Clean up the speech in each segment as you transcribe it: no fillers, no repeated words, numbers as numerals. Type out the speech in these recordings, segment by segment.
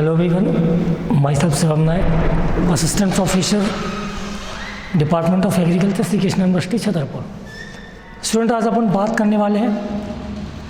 Hello everyone, myself Shivam Nayak, assistant professor, department of agriculture, Shri Krishna university Chhatarpur. Student, आज अपन बात करने वाले हैं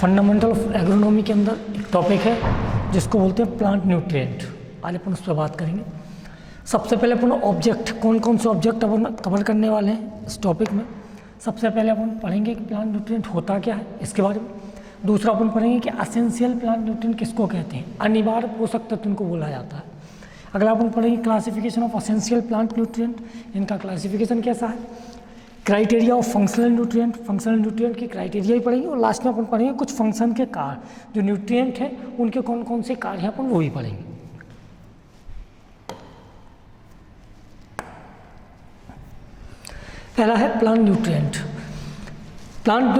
फंडामेंटल ऑफ एग्रोनॉमी के अंदर एक टॉपिक है जिसको बोलते हैं प्लांट न्यूट्रिएंट। आज अपन उस पर बात करेंगे। सबसे पहले अपन ऑब्जेक्ट, कौन कौन से ऑब्जेक्ट अपन कवर करने वाले हैं इस टॉपिक में। सबसे पहले अपन पढ़ेंगे कि प्लांट न्यूट्रिएंट होता क्या है, इसके बारे में। दूसरा अपन पढ़ेंगे कि एसेंशियल प्लांट न्यूट्रिएंट किसको कहते हैं, अनिवार्य पोषक तत्व इनको बोला जाता है। अगला अपन पढ़ेंगे classification of essential plant nutrient, इनका क्लासिफिकेशन कैसा है। Criteria of functional nutrient, functional nutrient की क्राइटेरिया ही पढ़ेंगे। और लास्ट में अपन पढ़ेंगे कुछ फंक्शन के कार्य, जो न्यूट्रिएंट हैं उनके कौन कौन से कार्य हैं अपन वो भी पढ़ेंगे। पहला है plant nutrient. Plant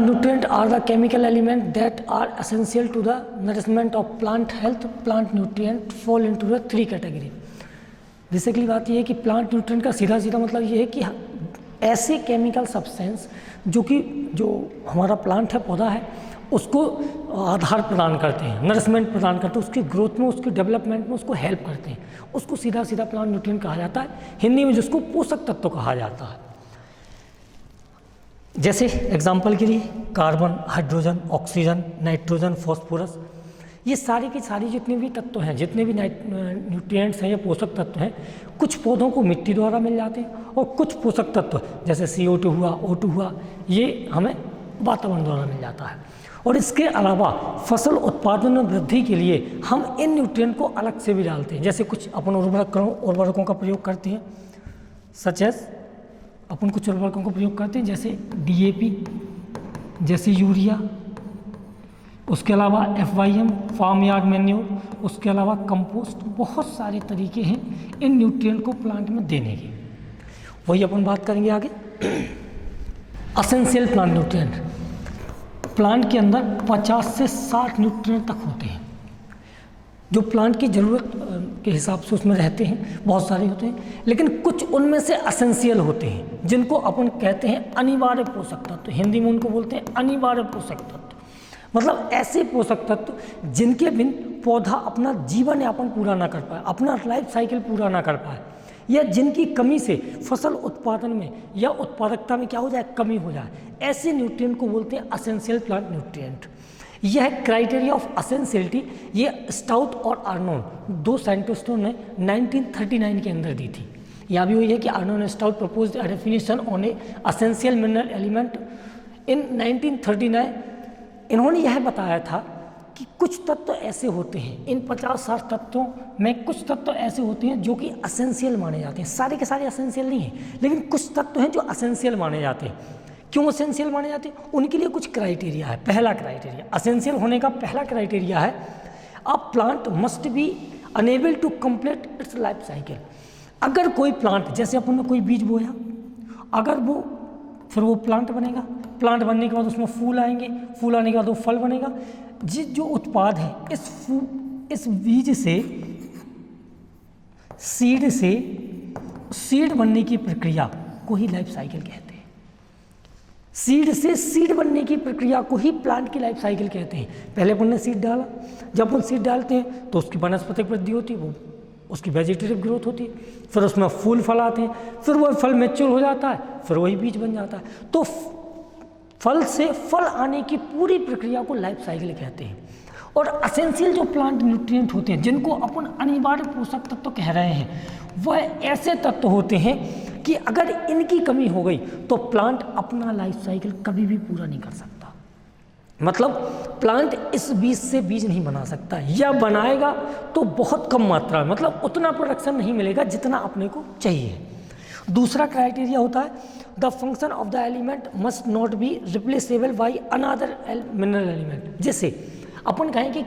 nutrient are the chemical element that are essential to the nourishment of plant health. Plant nutrient fall into the three category. Basically बात यह है कि प्लांट न्यूट्रिएंट का सीधा सीधा मतलब ये है कि ऐसे केमिकल सब्सटेंस जो हमारा प्लांट है, पौधा है, उसको आधार प्रदान करते हैं, नरिशमेंट प्रदान करते हैं, उसकी ग्रोथ में, उसकी डेवलपमेंट में उसको हेल्प करते हैं, उसको सीधा सीधा प्लांट न्यूट्रिएंट कहा जाता है। हिंदी में जिसको पोषक तत्व कहा जाता है। जैसे एग्जाम्पल के लिए carbon, hydrogen, oxygen, nitrogen, phosphorus, ये सारी की सारी जितने भी तत्व हैं, जितने भी न्यूट्रिएंट्स हैं या पोषक तत्व हैं, कुछ पौधों को मिट्टी द्वारा मिल जाते हैं और कुछ पोषक तत्व जैसे CO2 हुआ, O2 हुआ, ये हमें वातावरण द्वारा मिल जाता है। और इसके अलावा फसल उत्पादन में वृद्धि के लिए हम इन न्यूट्रिएंट को अलग से भी डालते हैं। जैसे कुछ अपन उर्वरकों का प्रयोग करते हैं, सच एज अपन कुछ उर्वरकों का प्रयोग करते हैं जैसे DAP, जैसे यूरिया, उसके अलावा FYM, फार्म यार्ड मैन्योर, उसके अलावा कंपोस्ट। बहुत सारे तरीके हैं इन न्यूट्रिएंट को प्लांट में देने के, वही अपन बात करेंगे आगे। एसेंशियल प्लांट न्यूट्रिएंट, प्लांट के अंदर 50 से 60 न्यूट्रिएंट तक होते हैं जो प्लांट की ज़रूरत के हिसाब से उसमें रहते हैं। बहुत सारे होते हैं, लेकिन कुछ उनमें से एसेंशियल होते हैं जिनको अपन कहते हैं अनिवार्य पोषक तत्व। हिंदी में उनको बोलते हैं अनिवार्य पोषक तत्व। मतलब ऐसे पोषक तत्व जिनके बिन पौधा अपना जीवन यापन पूरा ना कर पाए, अपना लाइफ साइकिल पूरा ना कर पाए, या जिनकी कमी से फसल उत्पादन में या उत्पादकता में क्या हो जाए, कमी हो जाए। ऐसे न्यूट्रिएंट को बोलते हैं एसेंशियल प्लांट न्यूट्रिएंट। यह क्राइटेरिया ऑफ एसेंशियलिटी ये स्टाउट और आर्नोन, दो साइंटिस्टों ने 1939 के अंदर दी थी। यहाँ भी वही है कि Arnon stout proposed a definition on A essential mineral element in 1939। इन्होंने यह बताया था कि कुछ तत्व ऐसे होते हैं, इन 50-60 तत्वों में कुछ तत्व ऐसे होते हैं जो कि एसेंशियल माने जाते हैं। सारे के सारे एसेंशियल नहीं हैं, लेकिन कुछ तत्व हैं जो एसेंशियल माने जाते हैं। क्यों एसेंशियल माने जाते हैं? उनके लिए कुछ क्राइटेरिया है। पहला क्राइटेरिया, एसेंशियल होने का पहला क्राइटेरिया है, a plant must be enable to complete its life cycle. अगर कोई प्लांट, जैसे अपन ने कोई बीज बोया, अगर फिर वो प्लांट बनेगा, प्लांट बनने के बाद उसमें फूल आएंगे, फूल आने के बाद वो फल बनेगा। जो उत्पाद है इस बीज से, सीड बनने की प्रक्रिया को ही लाइफ साइकिल कहते हैं। सीड से सीड बनने की प्रक्रिया को ही प्लांट की लाइफ साइकिल कहते हैं। पहले अपन ने सीड डाला, जब अपन सीड डालते हैं तो उसकी वनस्पतिक वृद्धि होती है, वो उसकी वेजिटेटिव ग्रोथ होती है, फिर उसमें फूल फल आते हैं, फिर वो फल मैच्योर हो जाता है, फिर वही बीज बन जाता है। तो फल से फल आने की पूरी प्रक्रिया को लाइफ साइकिल कहते हैं। और एसेंशियल जो प्लांट न्यूट्रिएंट होते हैं, जिनको अपन अनिवार्य पोषक तत्व कह रहे हैं, वह ऐसे तत्व होते हैं कि अगर इनकी कमी हो गई तो प्लांट अपना लाइफ साइकिल कभी भी पूरा नहीं कर सकता। मतलब प्लांट इस बीज से बीज नहीं बना सकता, या बनाएगा तो बहुत कम मात्रा में, मतलब उतना प्रोडक्शन नहीं मिलेगा जितना अपने को चाहिए। दूसरा क्राइटेरिया होता है, the function of the element must not be replaceable by another mineral element. जैसे अपन कहें कि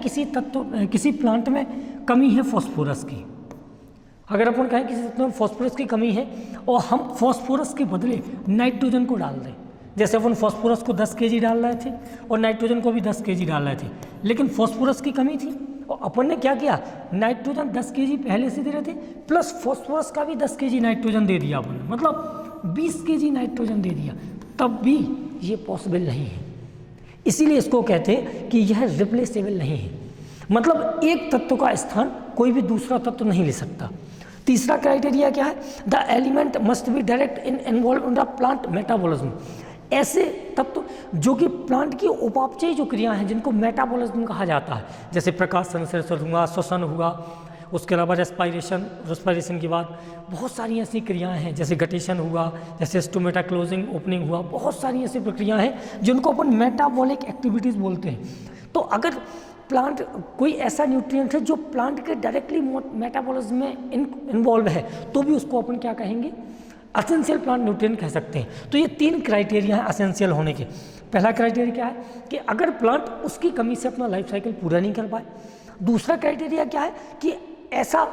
किसी प्लांट में कमी है फॉस्फोरस की, अगर अपन कहें किसी तत्व में फॉस्फोरस की कमी है और हम फॉस्फोरस के बदले नाइट्रोजन को डाल दें, जैसे अपन फॉस्फोरस को 10 kg डाल रहे थे और नाइट्रोजन को भी 10 kg डाल रहे थे, लेकिन फॉस्फोरस की कमी थी और अपन ने क्या किया, नाइट्रोजन 10 kg पहले से दे रहे थे, प्लस फॉस्फोरस का भी 10 kg नाइट्रोजन दे दिया अपन ने, मतलब 20 kg नाइट्रोजन दे दिया, तब भी ये पॉसिबल नहीं है। इसीलिए इसको कहते हैं कि यह रिप्लेसेबल नहीं है। मतलब एक तत्व का स्थान कोई भी दूसरा तत्व नहीं ले सकता। तीसरा क्राइटेरिया क्या है? The element must be direct involve in the plant metabolism. ऐसे तत्व जो कि प्लांट की उपापचयी जो क्रियाएं हैं जिनको मेटाबॉलिज्म कहा जाता है, जैसे प्रकाश संश्लेषण हुआ, श्वसन हुआ, उसके अलावा रेस्पायरेशन के बाद बहुत सारी ऐसी क्रियाएं हैं, जैसे गटेशन हुआ, जैसे स्टोमेटा क्लोजिंग ओपनिंग हुआ, बहुत सारी ऐसी प्रक्रियाएं हैं जिनको अपन मेटाबॉलिक एक्टिविटीज़ बोलते हैं। तो अगर प्लांट कोई ऐसा न्यूट्रिएंट है जो प्लांट के डायरेक्टली मेटाबॉलिज्म में इन्वॉल्व है तो भी उसको अपन क्या कहेंगे? एसेंशियल प्लांट न्यूट्रिएंट कह सकते हैं। तो ये 3 क्राइटेरिया हैं एसेंशियल होने के। पहला क्राइटेरिया क्या है कि अगर प्लांट उसकी कमी से अपना लाइफ साइकिल पूरा नहीं कर पाए। दूसरा क्राइटेरिया क्या है कि ऐसा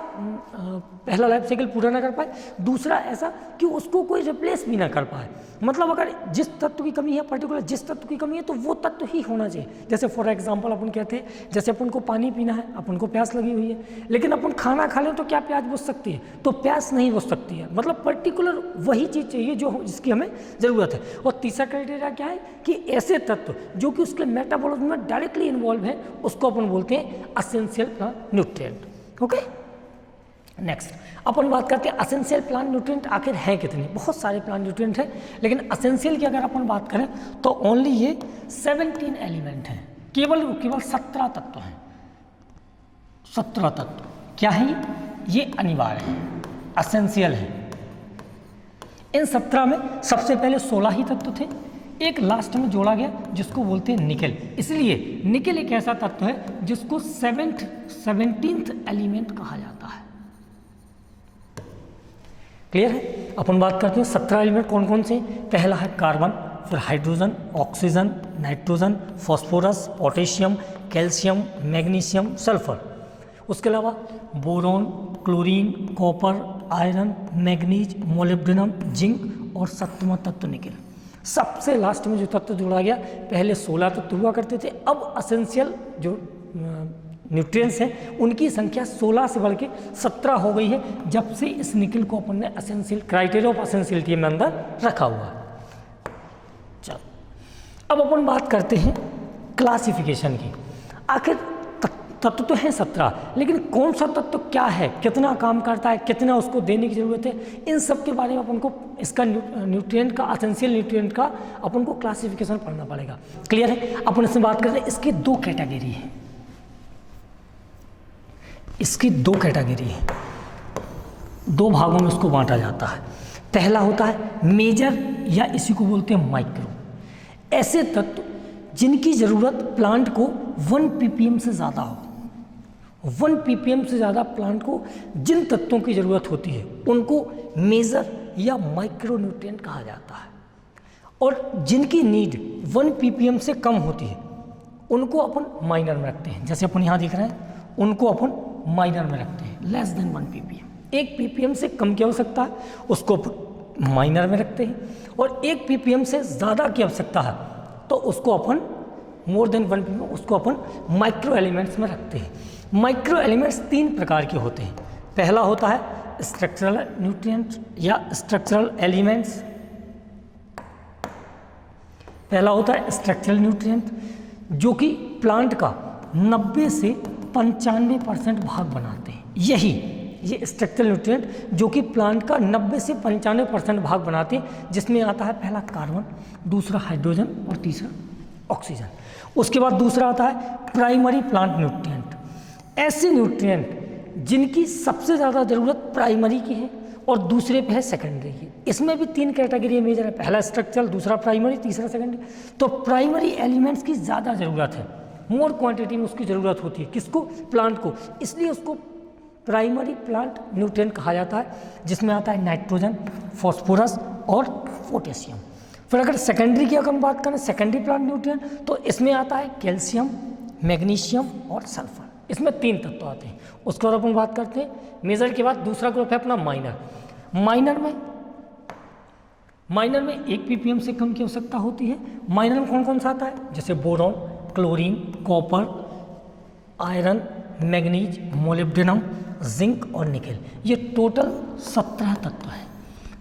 पहला लाइफ साइकिल पूरा ना कर पाए, दूसरा ऐसा कि उसको कोई रिप्लेस भी ना कर पाए। मतलब अगर जिस तत्व की कमी है, पर्टिकुलर जिस तत्व की कमी है, तो वो तत्व ही होना चाहिए। जैसे फॉर एग्जांपल अपन कहते हैं, जैसे अपन को पानी पीना है, अपन को प्यास लगी हुई है, लेकिन अपन खाना खा लें तो क्या प्यास बुझ सकती है? तो प्यास नहीं बुझ सकती है। मतलब पर्टिकुलर वही चीज़ चाहिए जो जिसकी हमें ज़रूरत है। और तीसरा क्राइटेरिया क्या है कि ऐसे तत्व जो कि उसके मेटाबॉलिज्म में डायरेक्टली इन्वॉल्व है उसको अपन बोलते हैं essential plant nutrient. Okay, next अपन बात करते हैं एसेंशियल प्लांट न्यूट्रिएंट आखिर हैं कितने। बहुत सारे प्लांट न्यूट्रिएंट हैं, लेकिन एसेंशियल की अगर अपन बात करें तो ओनली ये 17 एलिमेंट हैं। केवल 17 तत्व हैं। 17 तत्व क्या है? ये अनिवार्य है, एसेंशियल है। इन 17 में सबसे पहले 16 ही तत्व थे, एक लास्ट में जोड़ा गया जिसको बोलते हैं निकेल। इसलिए निकेल एक ऐसा तत्व है जिसको 17th एलिमेंट कहा जाता है। क्लियर है? अपन बात करते हैं 17 एलिमेंट कौन कौन से। पहला है कार्बन, फिर hydrogen, oxygen, nitrogen, phosphorus, potassium, calcium, magnesium, sulphur. उसके अलावा boron, chlorine, copper, iron, manganese, molybdenum, zinc और 7वां तत्व निकेल। सबसे लास्ट में जो तत्व जोड़ा गया, पहले 16 तत्व हुआ करते थे, अब एसेंशियल जो न्यूट्रिएंट्स हैं उनकी संख्या 16 से बढ़ के 17 हो गई है, जब से इस निकेल को अपन ने एसेंशियल क्राइटेरिया ऑफ एसेंशियलिटी में अंदर रखा हुआ है। चलो अब अपन बात करते हैं क्लासिफिकेशन की। आखिर तत्व तो हैं 17, लेकिन कौन सा तत्व क्या है, कितना काम करता है, कितना उसको देने की ज़रूरत है, इन सब के बारे में अपन को इसका न्यूट्रिएंट का, एसेंशियल न्यूट्रिएंट का अपन को क्लासिफिकेशन पढ़ना पड़ेगा। क्लियर है? अपन इसमें बात करते हैं, इसकी 2 कैटेगरी है। इसकी 2 कैटेगरी है, 2 भागों में इसको बांटा जाता है। पहला होता है मेजर या इसी को बोलते हैं माइक्रो। ऐसे तत्व जिनकी ज़रूरत प्लांट को 1 ppm से ज़्यादा हो। 1 ppm से ज़्यादा प्लांट को जिन तत्वों की ज़रूरत होती है उनको मेजर या माइक्रो न्यूट्रिएंट कहा जाता है। और जिनकी नीड 1 ppm से कम होती है उनको अपन माइनर में रखते हैं। जैसे अपन यहाँ देख रहे हैं, उनको अपन माइनर में रखते हैं, लेस देन 1 ppm। 1 ppm से कम की आवश्यकता है उसको माइनर में रखते हैं, और 1 ppm से ज़्यादा की आवश्यकता है तो उसको अपन मोर देन 1 ppm उसको अपन माइक्रो एलिमेंट्स में रखते हैं। माइक्रो एलिमेंट्स 3 प्रकार के होते हैं। पहला होता है स्ट्रक्चरल न्यूट्रिएंट्स या स्ट्रक्चरल एलिमेंट्स। पहला होता है स्ट्रक्चरल न्यूट्रिएंट जो कि प्लांट का 90 से 95% भाग बनाते हैं। ये स्ट्रक्चरल न्यूट्रिएंट जो कि प्लांट का 90 से 95% भाग बनाते हैं, जिसमें आता है पहला कार्बन, दूसरा हाइड्रोजन और तीसरा ऑक्सीजन। उसके बाद दूसरा आता है प्राइमरी प्लांट न्यूट्रिएंट। ऐसे न्यूट्रिएंट जिनकी सबसे ज़्यादा ज़रूरत प्राइमरी की है और दूसरे पे है सेकेंडरी की। इसमें भी 3 कैटेगरी मेजर है, पहला स्ट्रक्चरल, दूसरा प्राइमरी, तीसरा सेकेंडरी। तो प्राइमरी एलिमेंट्स की ज़्यादा ज़रूरत है, मोर क्वांटिटी में उसकी ज़रूरत होती है। किसको? प्लांट को। इसलिए उसको प्राइमरी प्लांट न्यूट्रिएंट कहा जाता है, जिसमें आता है नाइट्रोजन, फॉस्फोरस और पोटेशियम। फिर अगर सेकेंडरी की अगर हम बात करें, सेकेंडरी प्लांट न्यूट्रिएंट, तो इसमें आता है कैल्शियम, मैग्नीशियम और सल्फर। इसमें 3 तत्व आते हैं। उसके बाद अपन बात करते हैं मेजर के बाद दूसरा ग्रुप है अपना माइनर। माइनर में 1 ppm से कम की आवश्यकता होती है। माइनर में कौन कौन सा आता है? जैसे boron, chlorine, copper, iron, manganese, molybdenum, zinc और निकेल। ये टोटल 17 तत्व हैं।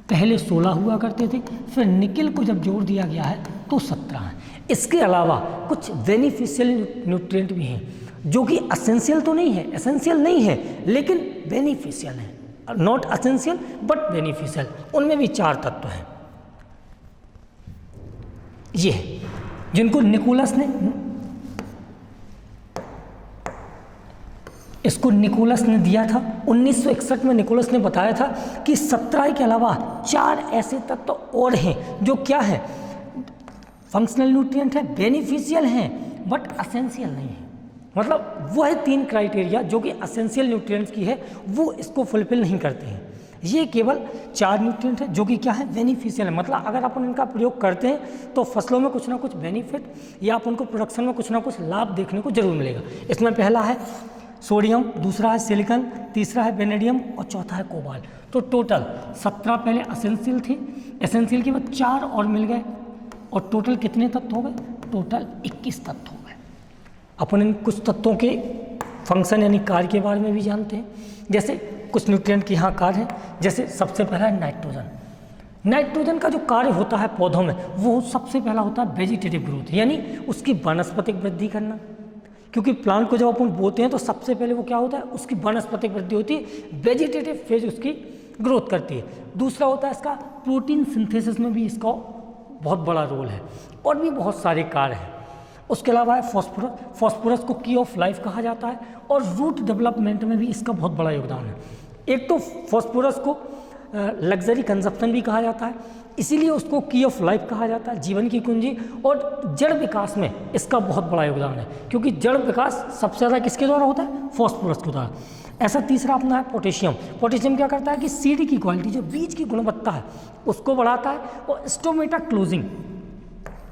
पहले 16 हुआ करते थे, फिर निकेल को जब जोड़ दिया गया है तो 17 हैं। इसके अलावा कुछ बेनिफिशियल न्यूट्रिएंट भी हैं जो कि असेंशियल तो नहीं है, एसेंशियल नहीं है, लेकिन बेनिफिशियल है। नॉट असेंशियल बट बेनिफिशियल, उनमें भी 4 तत्व हैं। ये जिनको निकोलस ने दिया था 1961 में। निकोलस ने बताया था कि 17 के अलावा 4 ऐसे तत्व और हैं जो क्या है, फंक्शनल न्यूट्रिएंट है, बेनिफिशियल हैं बट असेंशियल नहीं है। मतलब वह 3 क्राइटेरिया जो कि असेंशियल न्यूट्रिएंट्स की है वो इसको फुलफिल नहीं करते हैं। ये केवल 4 न्यूट्रिएंट है जो कि क्या है, बेनिफिशियल है। मतलब अगर अपन इनका प्रयोग करते हैं तो फसलों में कुछ ना कुछ बेनिफिट या अपन को प्रोडक्शन में कुछ ना कुछ लाभ देखने को जरूर मिलेगा। इसमें पहला है सोडियम, दूसरा है सिलिकॉन, तीसरा है वेनेडियम और चौथा है कोबाल्ट। तो टोटल 17 पहले असेंशियल थी, एसेंशियल के बाद 4 और मिल गए और टोटल कितने तत्व हो गए, टोटल 21 तत्व हो गए। अपन इन कुछ तत्वों के फंक्शन यानी कार्य के बारे में भी जानते हैं। जैसे कुछ न्यूट्रिएंट के यहाँ कार्य हैं, जैसे सबसे पहला है नाइट्रोजन। नाइट्रोजन का जो कार्य होता है पौधों में वो सबसे पहला होता है वेजिटेटिव ग्रोथ, यानी उसकी वनस्पतिक वृद्धि करना। क्योंकि प्लांट को जब अपन बोते हैं तो सबसे पहले वो क्या होता है, उसकी वनस्पतिक वृद्धि होती है, वेजिटेटिव फेज उसकी ग्रोथ करती है। दूसरा होता है इसका प्रोटीन सिंथेसिस में भी इसका बहुत बड़ा रोल है और भी बहुत सारे कार्य हैं। उसके अलावा है फॉस्फोरस। फॉस्फोरस को की ऑफ लाइफ कहा जाता है और रूट डेवलपमेंट में भी इसका बहुत बड़ा योगदान है। एक तो फॉस्फोरस को लग्जरी कंजप्शन भी कहा जाता है, इसीलिए उसको की ऑफ लाइफ कहा जाता है, जीवन की कुंजी। और जड़ विकास में इसका बहुत बड़ा योगदान है, क्योंकि जड़ विकास सबसे ज़्यादा किसके द्वारा होता है, फॉस्फोरस के द्वारा। ऐसा तीसरा अपना है पोटेशियम। पोटेशियम क्या करता है कि सीड की क्वालिटी, जो बीज की गुणवत्ता है उसको बढ़ाता है। और स्टोमेटा क्लोजिंग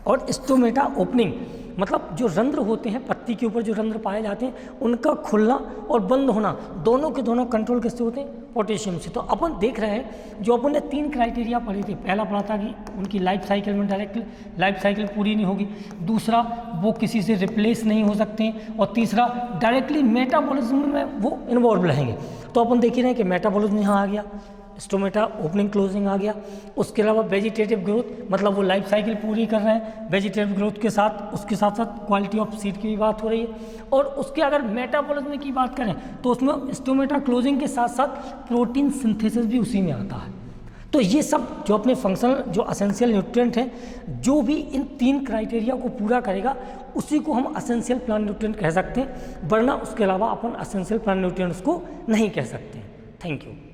और स्टोमेटा ओपनिंग, मतलब जो रंध्र होते हैं पत्ती के ऊपर, जो रंध्र पाए जाते हैं उनका खुलना और बंद होना दोनों के दोनों कंट्रोल किससे होते हैं, पोटेशियम से। तो अपन देख रहे हैं जो अपन ने 3 क्राइटेरिया पढ़े थे। पहला पढ़ा था कि उनकी लाइफ साइकिल में डायरेक्ट लाइफ साइकिल पूरी नहीं होगी, दूसरा वो किसी से रिप्लेस नहीं हो सकते हैं, और तीसरा डायरेक्टली मेटाबॉलिज्म में वो इन्वॉल्व रहेंगे। तो अपन देख ही रहे हैं कि मेटाबॉलिज्म यहाँ आ गया, स्टोमेटा ओपनिंग क्लोजिंग आ गया। उसके अलावा वेजिटेटिव ग्रोथ, मतलब वो लाइफ साइकिल पूरी कर रहे हैं वेजिटेटिव ग्रोथ के साथ, उसके साथ साथ क्वालिटी ऑफ सीड की भी बात हो रही है। और उसके अगर मेटाबॉलिज्म की बात करें तो उसमें स्टोमेटा क्लोजिंग के साथ साथ प्रोटीन सिंथेसिस भी उसी में आता है। तो ये सब जो अपने फंक्शनल जो असेंशियल न्यूट्रिएंट हैं, जो भी इन 3 क्राइटेरिया को पूरा करेगा उसी को हम असेंशियल प्लांट न्यूट्रिएंट कह सकते हैं, वरना उसके अलावा अपन असेंशियल प्लांट न्यूट्रिएंट्स को नहीं कह सकते। Thank you.